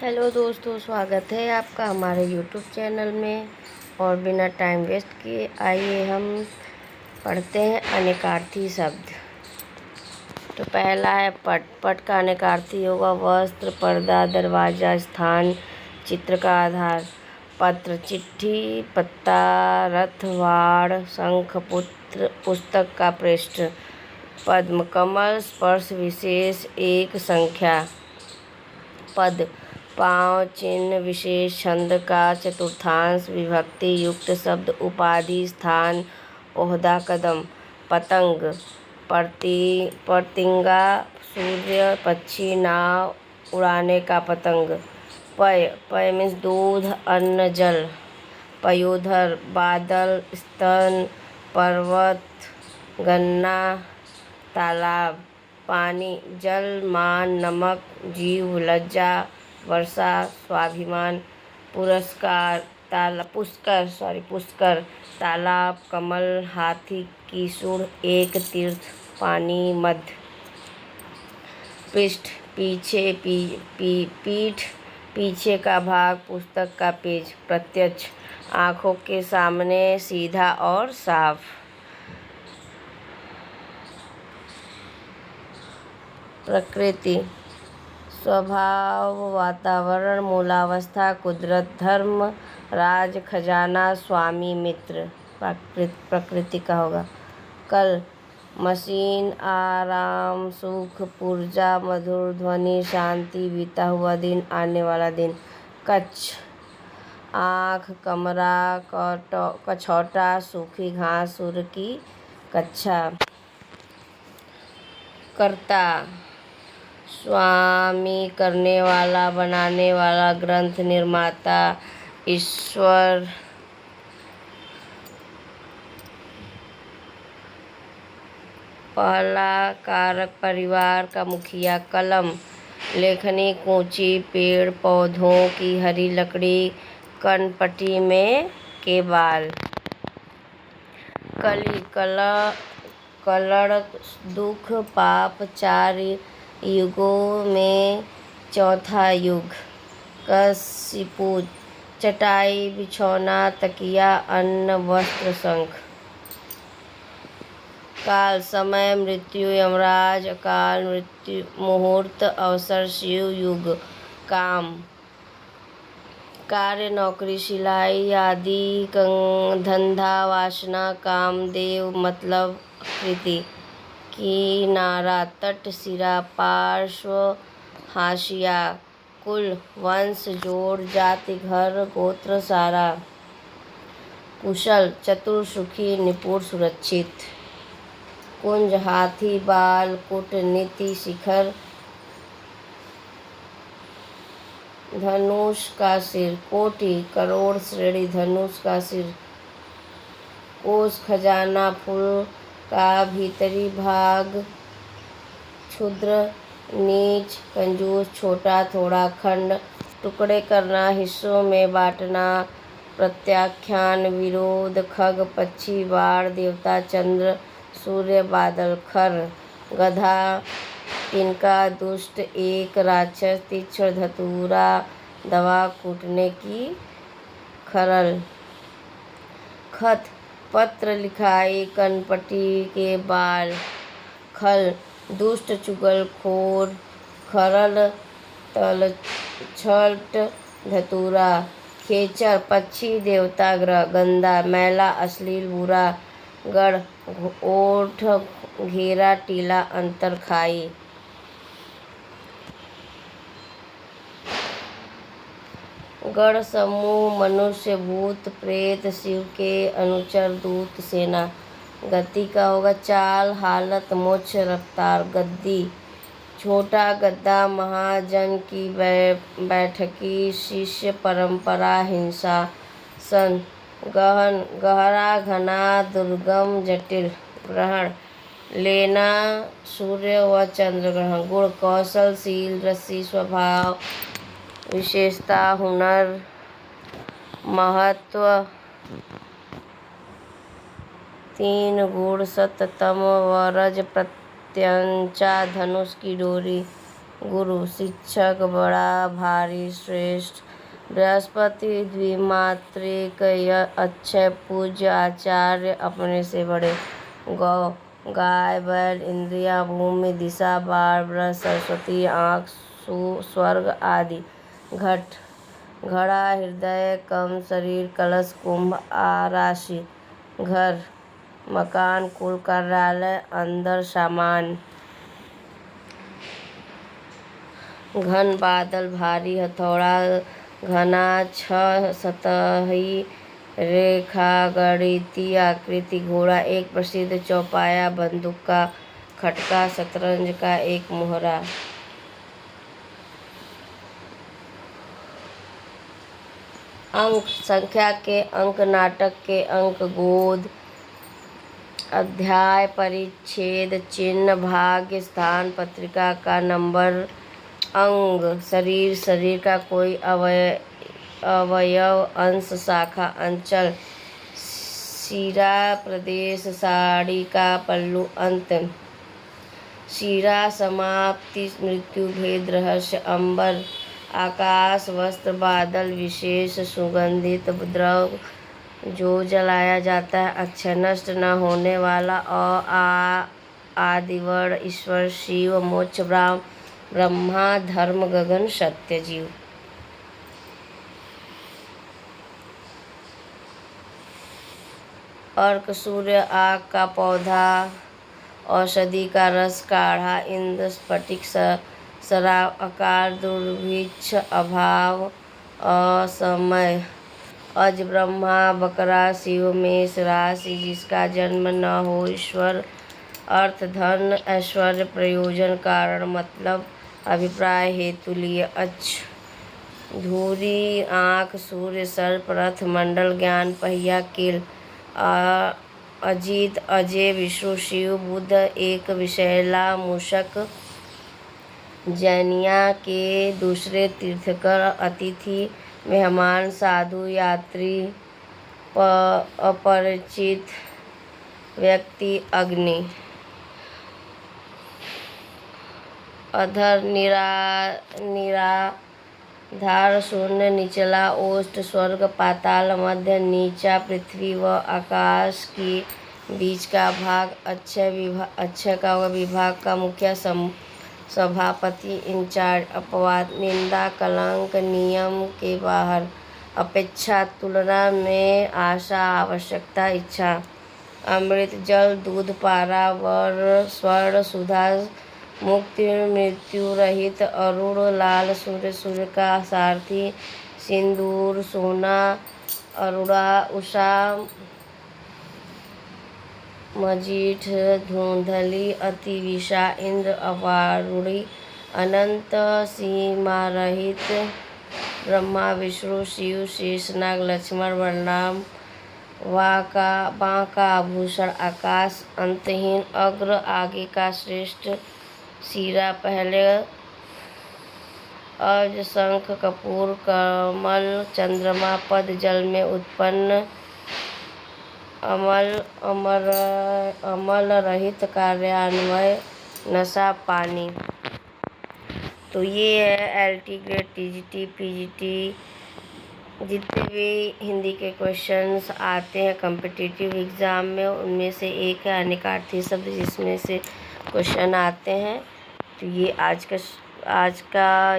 Hello दोस्तों, स्वागत है आपका हमारे यूट्यूब चैनल में। और बिना टाइम वेस्ट किए आइए हम पढ़ते हैं अनेकार्थी शब्द। तो पहला है पट। पट का अनेकार्थी होगा वस्त्र, पर्दा, दरवाज़ा, स्थान, चित्र का आधार। पत्र चिट्ठी, पत्ता, रथ, वाड़, शंख, पुस्तक का पृष्ठ। पद्म कमल, स्पर्श विशेष, एक संख्या। पद पाँव, चिन्ह, विशेष छंद का चतुर्थांश, विभक्ति युक्त शब्द, उपाधि, स्थान, ओहदा, कदम। पतंग पतंगा, सूर्य, पक्षी, नाव, उड़ाने का पतंग। पय पय मीन्स दूध, अन्न, जल। पयोधर बादल, स्तन, पर्वत, गन्ना, तालाब। पानी जल, मान, नमक, जीव, लज्जा, वर्षा, स्वाभिमान। पुष्कर तालाब, कमल, हाथी की सूंड, एक तीर्थ, पानी, मध्य। पृष्ठ पीछे, पीठ पीछे का भाग, पुस्तक का पेज। प्रत्यक्ष आँखों के सामने, सीधा और साफ। प्रकृति स्वभाव, वातावरण, मूलावस्था, कुदरत, धर्म, राज, खजाना, स्वामी, मित्र। प्रकृति का होगा। कल मशीन, आराम, सुख, ऊर्जा, मधुर ध्वनि, शांति, बीता हुआ दिन, आने वाला दिन। कच्छ आँख, कमरा, कछौटा, सूखी घास, सूर्य की कक्षा। कर्ता स्वामी, करने वाला, बनाने वाला, ग्रंथ, निर्माता, ईश्वर। पहला कारक, परिवार का मुखिया। कलम लेखनी, कूंची, पेड़ पौधों की हरी लकड़ी, कनपटी में के बाल। कली कलड़, दुख, पाप, चार युगों में चौथा युग। कशिपु चटाई, बिछौना, तकिया, अन्न, वस्त्र, शंख। काल समय, मृत्यु, यमराज, अकाल मृत्यु, मुहूर्त, अवसर, शिव, युग। काम कार्य, नौकरी, सिलाई आदि, धंधा, वासना, कामदेव, मतलब, कृति। किनारा तट, सिरा, पार्श्व, हाशिया। कुल वंश, जोड़, जाति, घर, गोत्र, सारा। कुशल चतुर, सुखी, निपुण, सुरक्षित। कुंज हाथी, बाल, कूटनीति, शिखर। धनुष का सिर, कोटि, करोड़, श्रेणी, धनुष का सिर। कोष खजाना, फूल का भीतरी भाग। क्षुद्र नीच, कंजूस, छोटा थोड़ा। खंड टुकड़े करना, हिस्सों में बांटना। प्रत्याख्यान विरोध। खग पक्षी, बाण, देवता, चंद्र, सूर्य, बादल। खर गधा, तिनका, दुष्ट, एक, राक्षस, तीक्ष्ण, धतूरा, दवा, कूटने की। खरल खत पत्र, लिखाई, कनपटी के बाल। खल दुष्ट, चुगलखोर। खरल तलछट, धतूरा। खेचर पक्षी, देवता, ग्रह। गंदा मैला, अश्लील, बुरा। गढ़ ओठ, घेरा, टीला, अंतर, खाई। गण समूह, मनुष्य, भूत, प्रेत, शिव के अनुचर, दूत, सेना। गति का होगा चाल, हालत, मोक्ष, रफ्तार। गद्दी छोटा गद्दा, महाजन की बैठकी, शिष्य, परंपरा, हिंसा। सन गहन, गहरा, घना, दुर्गम, जटिल। ग्रहण लेना, सूर्य व चंद्र ग्रहण। गुण कौशल, शील, रसी, स्वभाव, विशेषता, हुनर, महत्व। तीन गुण सत्य, तम व रज। प्रत्यंचा धनुष की डोरी। गुरु, शिक्षक, बड़ा, भारी, श्रेष्ठ। बृहस्पति, द्विमात्रिक, अक्षय, पूज्य, आचार्य, अपने से बड़े। गौ, गाय, बैल, इंद्रिया, भूमि, दिशा, बाण, वृष, सरस्वती, आँख, स्वर्ग आदि। घट, घड़ा, हृदय, कम, शरीर, कलश, कुंभ, राशि। घर, मकान, कुल, कार्यालय, अंदर, सामान। घन, बादल, भारी, हथौड़ा, घना, छह, सतही रेखा, गणितीय आकृति। घोड़ा, एक प्रसिद्ध चौपाया, बंदूक का खटका, शतरंज का एक मोहरा। अंक, संख्या के अंक, नाटक के अंक। गोद, अध्याय, परिच्छेद, चिन्ह, भाग्य, स्थान, पत्रिका का नंबर। अंग, शरीर, शरीर का कोई अवयव, अंश, शाखा, अंचल। शिरा, प्रदेश, साड़ी का पल्लू, अंत। शिरा, समाप्ति, मृत्यु, भेद, रहस्य। अंबर, आकाश, वस्त्र, बादल, विशेष, सुगंधित द्रव जो जलाया जाता है। अक्षय, नष्ट न होने वाला। आदिवर्ण, ईश्वर, शिव, मोक्ष, ब्रह्मा, धर्म, गगन, सत्य, जीव। अर्क, सूर्य, आग का पौधा, औषधि का रस, काढ़ा, इंद्र, स्फटिक, शराब, आकार, दुर्भिक्ष, अभाव, असमय। अज, ब्रह्मा, बकरा, शिव, मेष राशि, जिसका जन्म न हो, ईश्वर। अर्थ, धन, ऐश्वर्य, प्रयोजन, कारण, मतलब, अभिप्राय, हेतु लिए। अच्छ, धुरी, आँख, सूर्य, सर्प, रथ, मंडल, ज्ञान, पहिया, कील। अजित, अजय, विष्णु, शिव, बुध, एक, विषैला, मूषक। जैनिया के दूसरे तीर्थकर, अतिथि, मेहमान, साधु, यात्री, अपरिचित व्यक्ति। अग्नि, अधर, निराधार, शून्य, निचला, ओष्ठ, स्वर्ग, पाताल, मध्य, नीचा, पृथ्वी व आकाश के बीच का भाग। अक्षय का विभाग का मुखिया, सभापति, इंचार्ज। अपवाद, निंदा, कलंक, नियम के बाहर। अपेक्षा, तुलना में, आशा, आवश्यकता, इच्छा। अमृत, जल, दूध, पारा, वर, स्वर्ण, सुधा, मुक्ति, मृत्यु रहित। अरुण, लाल, सूर्य, सूर्य का सारथी। सिंदूर, सोना, अरुणा, उषा, मजीठ, धुंधली, अति, विषा, इंद्र, अवारूढ़ी। अनंत, सीमारहित। ब्रह्मा, विष्णु, शिव, शेषनाग, लक्ष्मण, बलराम, बांका, आभूषण, आकाश, अंतहीन। अग्र, आगे का, श्रेष्ठ। शिरा, पहले। अज, शंख, कपूर, कमल, चंद्रमा। पद, जल में उत्पन्न। अमल रहित, कार्यान्वय, नशा, पानी। तो ये है LT ग्रेड, TGT, PGT जितने भी हिंदी के क्वेश्चंस आते हैं कॉम्पिटिटिव एग्ज़ाम में, उनमें से एक है अनेकार्थी शब्द जिसमें से क्वेश्चन आते हैं। तो ये आज का